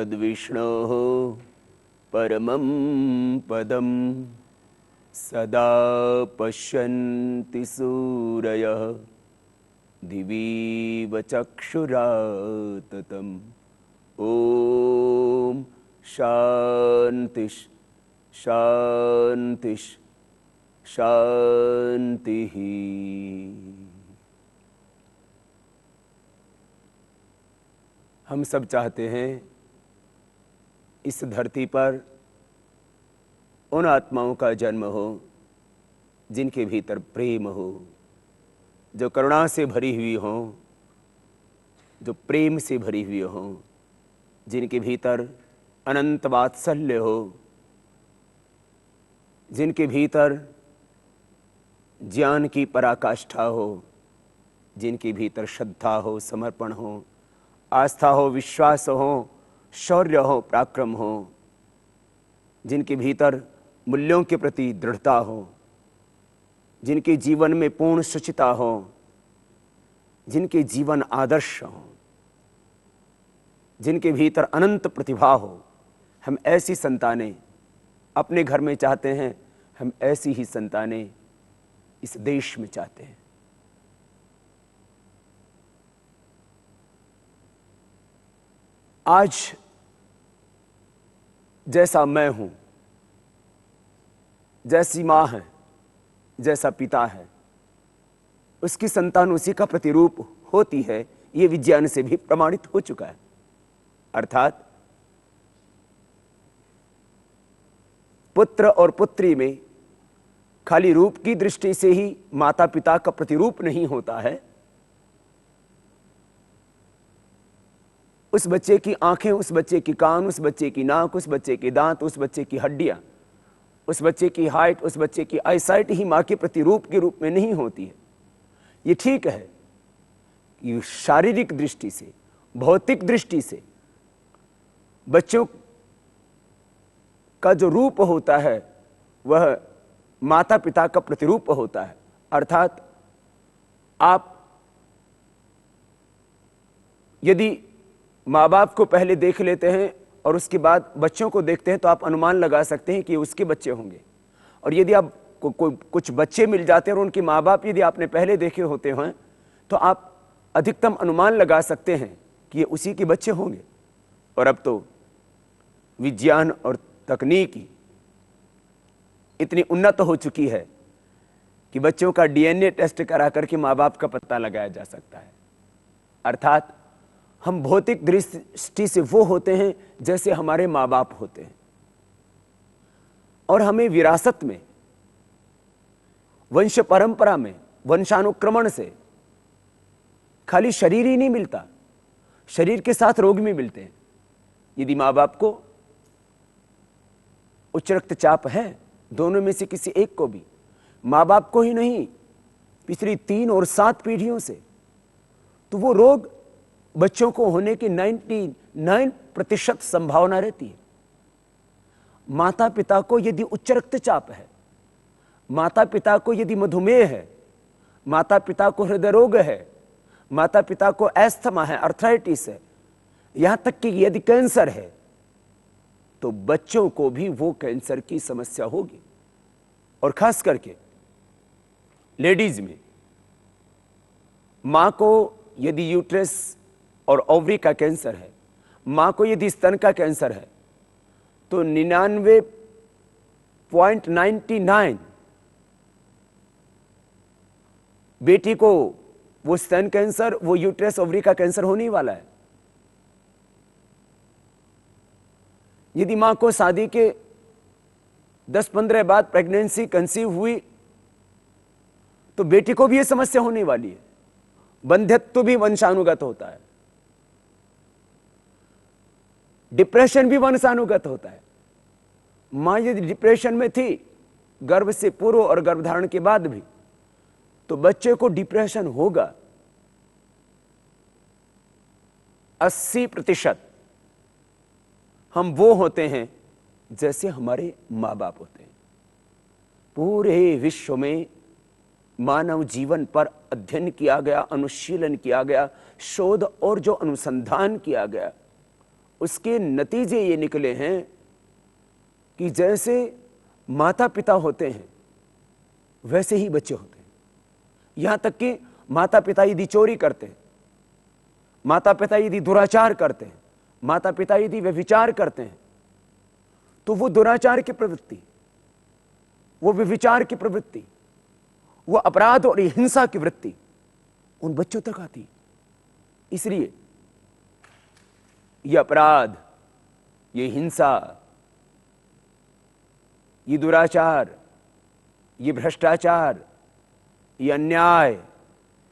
तद्विष्णोः परमं पदं सदा पश्यन्ति सूरयः दिवीव चक्षुराततम्। ॐ शान्ति शान्ति शान्तिः। हम सब चाहते हैं इस धरती पर उन आत्माओं का जन्म हो जिनके भीतर प्रेम हो, जो करुणा से भरी हुई हो, जो प्रेम से भरी हुई हो, जिनके भीतर अनंत वात्सल्य हो, जिनके भीतर ज्ञान की पराकाष्ठा हो, जिनके भीतर श्रद्धा हो, समर्पण हो, आस्था हो, विश्वास हो, शौर्य हो, पराक्रम हो, जिनके भीतर मूल्यों के प्रति दृढ़ता हो, जिनके जीवन में पूर्ण शुचिता हो, जिनके जीवन आदर्श हो, जिनके भीतर अनंत प्रतिभा हो, हम ऐसी संतानें अपने घर में चाहते हैं। हम ऐसी ही संतानें इस देश में चाहते हैं। आज जैसा मैं हूं, जैसी मां है, जैसा पिता है, उसकी संतान उसी का प्रतिरूप होती है। यह विज्ञान से भी प्रमाणित हो चुका है। अर्थात पुत्र और पुत्री में खाली रूप की दृष्टि से ही माता पिता का प्रतिरूप नहीं होता है। उस बच्चे की आंखें, उस बच्चे की कान, उस बच्चे की नाक, उस बच्चे के दांत, उस बच्चे की हड्डियां, उस बच्चे की हाइट, उस बच्चे की आईसाइट ही मां के प्रतिरूप के रूप में नहीं होती है। ये ठीक है कि शारीरिक दृष्टि से, भौतिक दृष्टि से बच्चों का जो रूप होता है वह माता पिता का प्रतिरूप होता है। अर्थात आप यदि माँ बाप को पहले देख लेते हैं और उसके बाद बच्चों को देखते हैं तो आप अनुमान लगा सकते हैं कि ये उसके बच्चे होंगे। और यदि आप कुछ बच्चे मिल जाते हैं और उनके माँ बाप यदि आपने पहले देखे होते हैं तो आप अधिकतम अनुमान लगा सकते हैं कि ये उसी के बच्चे होंगे। और अब तो विज्ञान और तकनीकी इतनी उन्नत हो चुकी है कि बच्चों का डीएनए टेस्ट करा करके माँ बाप का पता लगाया जा सकता है। अर्थात हम भौतिक दृष्टि से वो होते हैं जैसे हमारे माँ बाप होते हैं। और हमें विरासत में, वंश परंपरा में, वंशानुक्रमण से खाली शरीर ही नहीं मिलता, शरीर के साथ रोग भी मिलते हैं। यदि माँ बाप को उच्च रक्तचाप है, दोनों में से किसी एक को भी, माँ बाप को ही नहीं पिछली 3 और 7 पीढ़ियों से, तो वो रोग बच्चों को होने की 99% संभावना रहती है। माता पिता को यदि उच्च रक्तचाप है, माता पिता को यदि मधुमेह है, माता पिता को हृदय रोग है, माता पिता को एस्थमा है, अर्थराइटिस है, यहां तक कि यदि कैंसर है तो बच्चों को भी वो कैंसर की समस्या होगी। और खास करके लेडीज में मां को यदि यूट्रस और ओवरी का कैंसर है, मां को यदि स्तन का कैंसर है तो 99.99 बेटी को वो स्तन कैंसर, वो यूट्रस ओवरी का कैंसर होने वाला है। यदि मां को शादी के 10-15 बाद प्रेगनेंसी कंसीव हुई तो बेटी को भी यह समस्या होने वाली है। बंध्यत्व भी वंशानुगत होता है, डिप्रेशन भी वंशानुगत होता है। मां यदि डिप्रेशन में थी गर्भ से पूर्व और गर्भधारण के बाद भी, तो बच्चे को डिप्रेशन होगा। 80% हम वो होते हैं जैसे हमारे माँ बाप होते हैं। पूरे विश्व में मानव जीवन पर अध्ययन किया गया, अनुशीलन किया गया, शोध और जो अनुसंधान किया गया, उसके नतीजे ये निकले हैं कि जैसे माता पिता होते हैं वैसे ही बच्चे होते हैं। यहां तक कि माता पिता यदि चोरी करते हैं, माता पिता यदि दुराचार करते हैं, माता पिता यदि व्यभिचार करते हैं, तो वो दुराचार की प्रवृत्ति, वो व्यभिचार की प्रवृत्ति, वो अपराध और हिंसा की वृत्ति उन बच्चों तक आती। इसलिए ये अपराध, ये हिंसा, ये दुराचार, ये भ्रष्टाचार, ये अन्याय,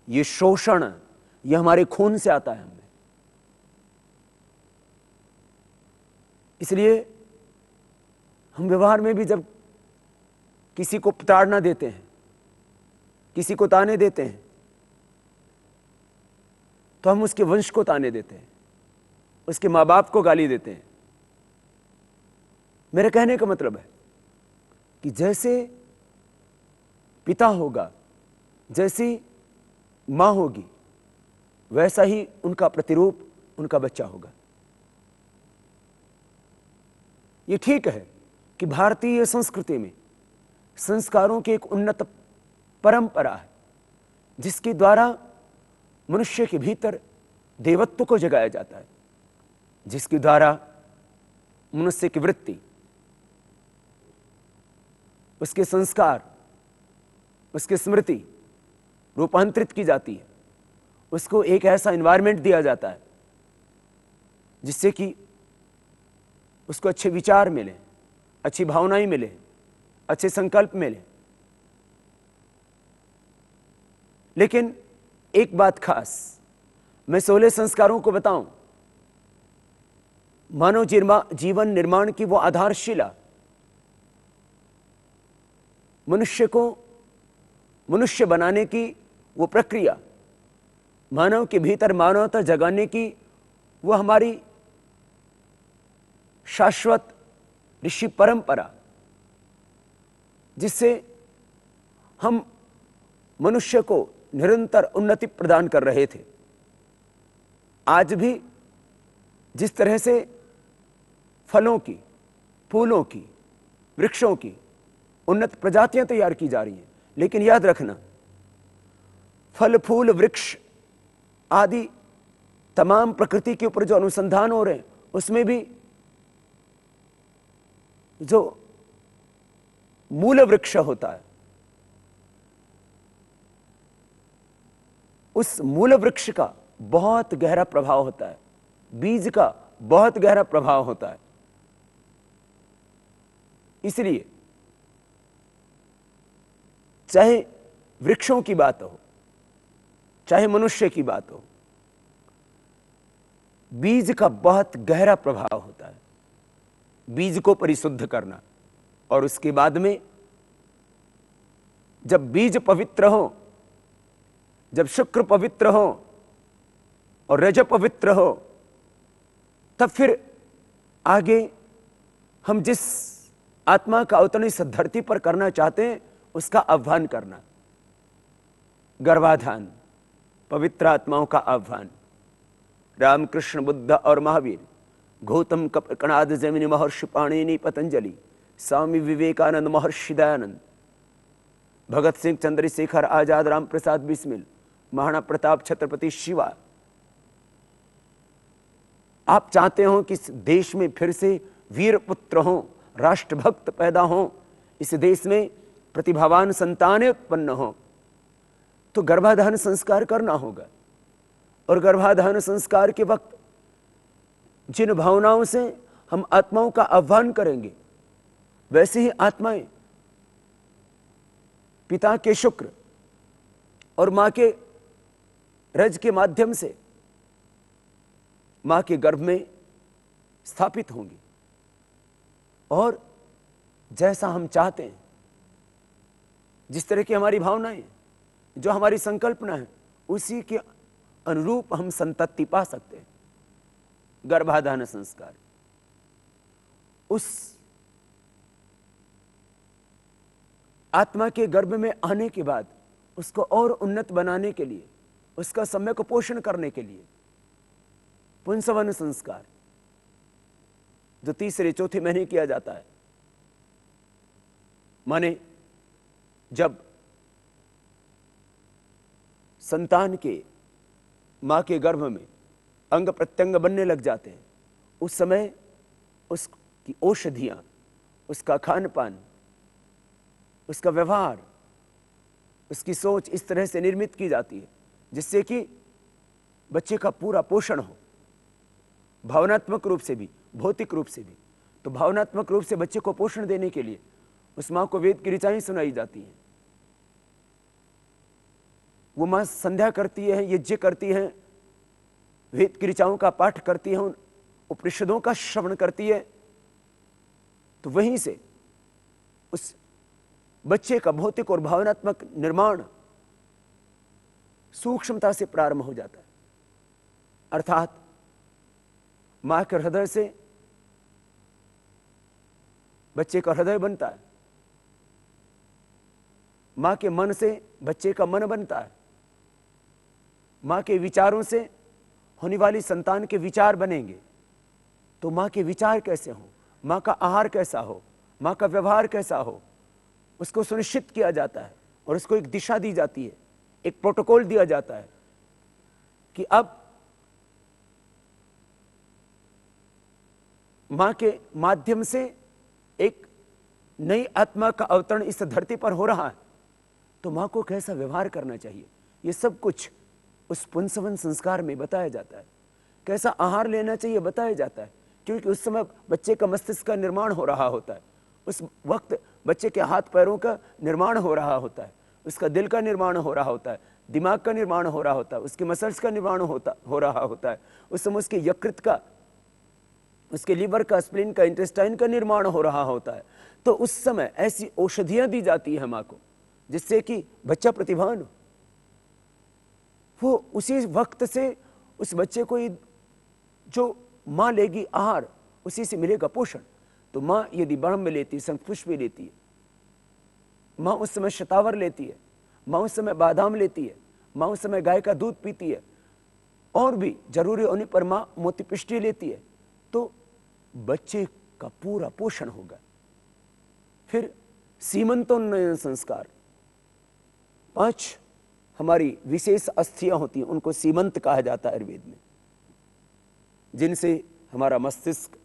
ये शोषण, ये हमारे खून से आता है हमें। इसलिए हम व्यवहार में भी जब किसी को प्रताड़ना देते हैं, किसी को ताने देते हैं, तो हम उसके वंश को ताने देते हैं, उसके माँ बाप को गाली देते हैं। मेरे कहने का मतलब है कि जैसे पिता होगा, जैसी मां होगी, वैसा ही उनका प्रतिरूप उनका बच्चा होगा। ये ठीक है कि भारतीय संस्कृति में संस्कारों की एक उन्नत परंपरा है जिसके द्वारा मनुष्य के भीतर देवत्व को जगाया जाता है, जिसके द्वारा मनुष्य की वृत्ति, उसके संस्कार, उसकी स्मृति रूपांतरित की जाती है। उसको एक ऐसा एनवायरनमेंट दिया जाता है जिससे कि उसको अच्छे विचार मिले, अच्छी भावनाएं मिले, अच्छे संकल्प मिले। लेकिन एक बात खास मैं 16 संस्कारों को बताऊं, मानव जीवन निर्माण की वो आधारशिला, मनुष्य को मनुष्य बनाने की वो प्रक्रिया, मानव के भीतर मानवता जगाने की वो हमारी शाश्वत ऋषि परंपरा, जिससे हम मनुष्य को निरंतर उन्नति प्रदान कर रहे थे। आज भी जिस तरह से फलों की, फूलों की, वृक्षों की उन्नत प्रजातियां तैयार की जा रही हैं, लेकिन याद रखना, फल फूल वृक्ष आदि तमाम प्रकृति के ऊपर जो अनुसंधान हो रहे हैं, उसमें भी जो मूल वृक्ष होता है, उस मूल वृक्ष का बहुत गहरा प्रभाव होता है, बीज का बहुत गहरा प्रभाव होता है। इसलिए चाहे वृक्षों की बात हो, चाहे मनुष्य की बात हो, बीज का बहुत गहरा प्रभाव होता है। बीज को परिशुद्ध करना, और उसके बाद में जब बीज पवित्र हो, जब शुक्र पवित्र हो और रज पवित्र हो, तब फिर आगे हम जिस आत्मा का अवतरण इस धरती पर करना चाहते हैं उसका आह्वान करना। गर्भाधान, पवित्र आत्माओं का आह्वान। रामकृष्ण, बुद्ध और महावीर, गौतम कणाद, जैमिनी महर्षि पाणिनि, पतंजलि, स्वामी विवेकानंद, महर्षि दयानंद, भगत सिंह, चंद्रशेखर आजाद, राम प्रसाद बिस्मिल, महाराणा प्रताप, छत्रपति शिवा। आप चाहते हो कि इस देश में फिर से वीर पुत्र हों, राष्ट्रभक्त पैदा हों, इस देश में प्रतिभावान संतानें उत्पन्न हो, तो गर्भाधान संस्कार करना होगा। और गर्भाधान संस्कार के वक्त जिन भावनाओं से हम आत्माओं का आह्वान करेंगे, वैसे ही आत्माएं पिता के शुक्र और मां के रज के माध्यम से मां के गर्भ में स्थापित होंगी, और जैसा हम चाहते हैं, जिस तरह की हमारी भावनाएं, जो हमारी संकल्पना है, उसी के अनुरूप हम संतति पा सकते हैं। गर्भाधान संस्कार उस आत्मा के गर्भ में आने के बाद उसको और उन्नत बनाने के लिए, उसका सम्यक पोषण करने के लिए पुंसवन संस्कार, जो तीसरे चौथे महीने किया जाता है। माने जब संतान के मां के गर्भ में अंग प्रत्यंग बनने लग जाते हैं, उस समय उसकी औषधियां, उसका खान पान, उसका व्यवहार, उसकी सोच इस तरह से निर्मित की जाती है जिससे कि बच्चे का पूरा पोषण हो, भावनात्मक रूप से भी, भौतिक रूप से भी। तो भावनात्मक रूप से बच्चे को पोषण देने के लिए उस मां को वेद की ऋचाएं सुनाई जाती हैं। वो मां संध्या करती है, यज्ञ करती है, वेद की ऋचाओं का पाठ करती है, उन उपनिषदों का श्रवण करती है। तो वहीं से उस बच्चे का भौतिक और भावनात्मक निर्माण सूक्ष्मता से प्रारंभ हो जाता है। अर्थात मां के हृदय से बच्चे का हृदय बनता है, मां के मन से बच्चे का मन बनता है, मां के विचारों से होने वाली संतान के विचार बनेंगे। तो मां के विचार कैसे हो, मां का आहार कैसा हो, मां का व्यवहार कैसा हो, उसको सुनिश्चित किया जाता है और उसको एक दिशा दी जाती है, एक प्रोटोकॉल दिया जाता है कि अब मां के माध्यम से एक नई आत्मा का अवतरण इस धरती पर हो रहा है। तो मां को कैसा व्यवहार करना चाहिए, ये सब कुछ उस पुंसवन संस्कार में बताया जाता है। कैसा आहार लेना चाहिए बताया जाता है, क्योंकि उस समय बच्चे का मस्तिष्क का निर्माण हो रहा होता है। उस वक्त बच्चे के हाथ पैरों का निर्माण हो रहा होता है, उसका दिल का निर्माण हो रहा होता है, दिमाग का निर्माण हो रहा होता है, उसके मसल्स का निर्माण हो रहा होता है। उस समय उसके यकृत का, उसके लीवर का, स्प्लीन का, इंटेस्टाइन का निर्माण हो रहा होता है। तो उस समय ऐसी औषधियां दी जाती है मां को जिससे कि बच्चा प्रतिभान हो। वो उसी वक्त से उस बच्चे को जो मां लेगी आहार, उसी से मिलेगा पोषण। तो मां यदि ब्रह्म लेती है, शंखपुष्प भी लेती है, मां उस समय शतावर लेती है, मां उस समय बादाम लेती है, मां उस समय गाय का दूध पीती है, और भी जरूरी होने पर मां मोतीपिष्टी लेती है, तो बच्चे का पूरा पोषण होगा। फिर सीमंतोन्नयन संस्कार, 5 हमारी विशेष अस्थियां होती हैं, उनको सीमंत कहा जाता है आयुर्वेद में, जिनसे हमारा मस्तिष्क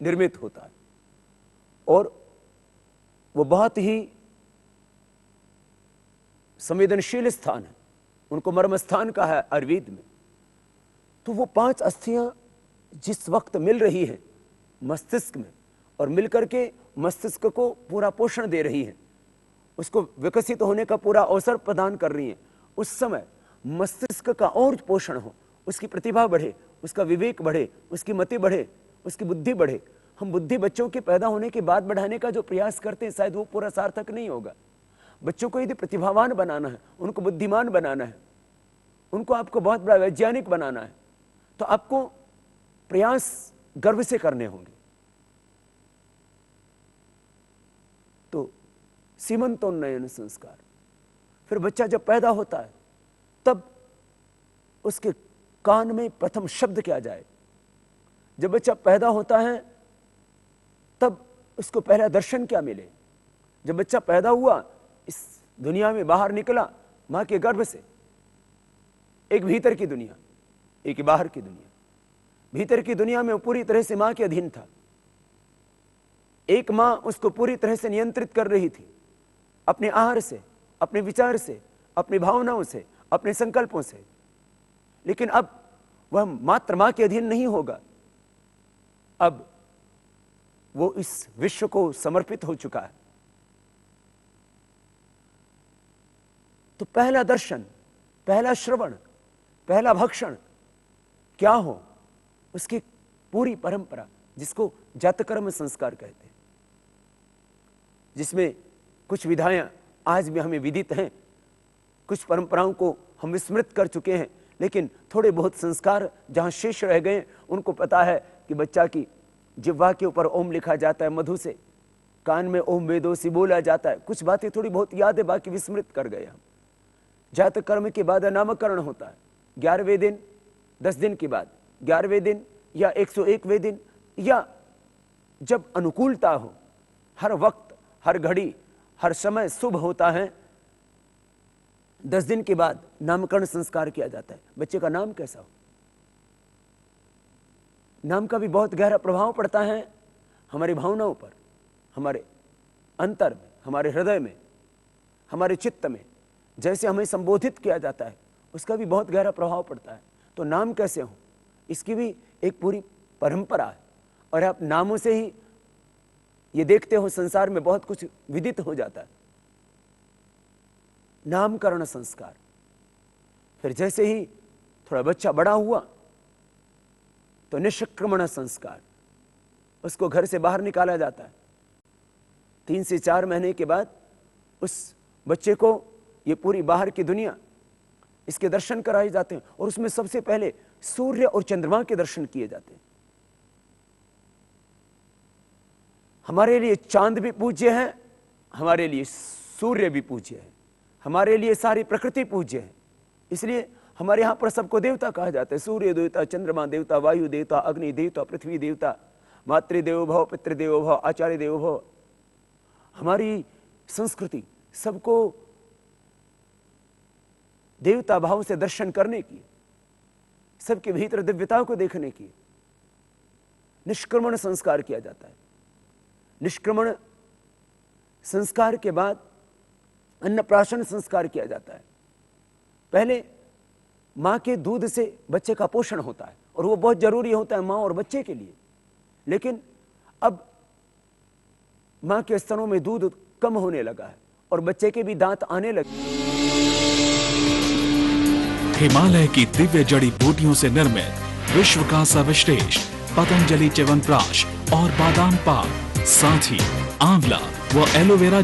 निर्मित होता है और वो बहुत ही संवेदनशील स्थान है, उनको मर्म स्थान कहा है आयुर्वेद में। तो वो 5 अस्थियां जिस वक्त मिल रही है मस्तिष्क में और मिलकर के मस्तिष्क को पूरा पोषण दे रही है, उसको विकसित होने का पूरा अवसर प्रदान कर रही है, उस समय मस्तिष्क का और पोषण हो, उसकी प्रतिभा बढ़े, उसका विवेक बढ़े, उसकी मति बढ़े, उसकी बुद्धि बढ़े। हम बुद्धि बच्चों के पैदा होने के बाद बढ़ाने का जो प्रयास करते हैं शायद वो पूरा सार्थक नहीं होगा। बच्चों को यदि प्रतिभावान बनाना है, उनको बुद्धिमान बनाना है, उनको आपको बहुत बड़ा वैज्ञानिक बनाना है, तो आपको प्रयास गर्व से करने होंगे। तो सीमंतोन्नयन संस्कार, फिर बच्चा जब पैदा होता है तब उसके कान में प्रथम शब्द क्या जाए। जब बच्चा पैदा होता है तब उसको पहला दर्शन क्या मिले। जब बच्चा पैदा हुआ, इस दुनिया में बाहर निकला मां के गर्भ से, एक भीतर की दुनिया, एक बाहर की दुनिया। भीतर की दुनिया में वो पूरी तरह से मां के अधीन था। एक मां उसको पूरी तरह से नियंत्रित कर रही थी, अपने आहार से, अपने विचार से, अपनी भावनाओं से, अपने संकल्पों से। लेकिन अब वह मात्र मां के अधीन नहीं होगा, अब वो इस विश्व को समर्पित हो चुका है। तो पहला दर्शन, पहला श्रवण, पहला भक्षण क्या हो, उसकी पूरी परंपरा, जिसको जातकर्म संस्कार कहते हैं, जिसमें कुछ विधाएं आज भी हमें विदित हैं, कुछ परंपराओं को हम विस्मृत कर चुके हैं, लेकिन थोड़े बहुत संस्कार जहां शेष रह गए उनको पता है कि बच्चा की जिह्वा के ऊपर ओम लिखा जाता है मधु से, कान में ओम वेदोसी बोला जाता है। कुछ बातें थोड़ी बहुत याद है, बाकी विस्मृत कर गए हम। जातक कर्म के बाद नामकरण होता है 11वें दिन, 10 दिन के बाद 11वें दिन या 101वें दिन, या जब अनुकूलता हो, हर वक्त, हर घड़ी, हर समय शुभ होता है, 10 दिन के बाद नामकरण संस्कार किया जाता है। बच्चे का नाम कैसा हो, नाम का भी बहुत गहरा प्रभाव पड़ता है हमारी भावनाओं पर, हमारे अंतर में, हमारे हृदय में, हमारे चित्त में। जैसे हमें संबोधित किया जाता है उसका भी बहुत गहरा प्रभाव पड़ता है। तो नाम कैसे हो, इसकी भी एक पूरी परंपरा है। और आप नामों से ही ये देखते हो संसार में बहुत कुछ विदित हो जाता है। नामकरण संस्कार, फिर जैसे ही थोड़ा बच्चा बड़ा हुआ तो निष्क्रमण संस्कार, उसको घर से बाहर निकाला जाता है। 3 से 4 महीने के बाद उस बच्चे को ये पूरी बाहर की दुनिया, इसके दर्शन कराए जाते हैं। और उसमें सबसे पहले सूर्य और चंद्रमा के दर्शन किए जाते हैं। हमारे लिए चांद भी पूज्य है, हमारे लिए सूर्य भी पूज्य है, हमारे लिए सारी प्रकृति पूज्य है। इसलिए हमारे यहां पर सबको देवता कहा जाता है। सूर्य देवता, चंद्रमा देवता, वायु देवता, अग्नि देवता, पृथ्वी देवता, मातृदेवो भव, पितृदेवो भव, आचार्य देवो भव। हमारी संस्कृति सबको देवता भाव से दर्शन करने की, सबके भीतर दिव्यता को देखने की निष्क्रमण संस्कार किया जाता है। निष्क्रमण संस्कार के बाद अन्नप्राशन संस्कार किया जाता है। पहले मां के दूध से बच्चे का पोषण होता है और वो बहुत जरूरी होता है मां और बच्चे के लिए। लेकिन अब मां के स्तनों में दूध कम होने लगा है और बच्चे के भी दांत आने लगे। हिमालय की दिव्य जड़ी बूटियों से निर्मित विश्व का सर्वश्रेष्ठ पतंजलि च्यवनप्राश और बादाम पाक, साथ ही आंवला व एलोवेरा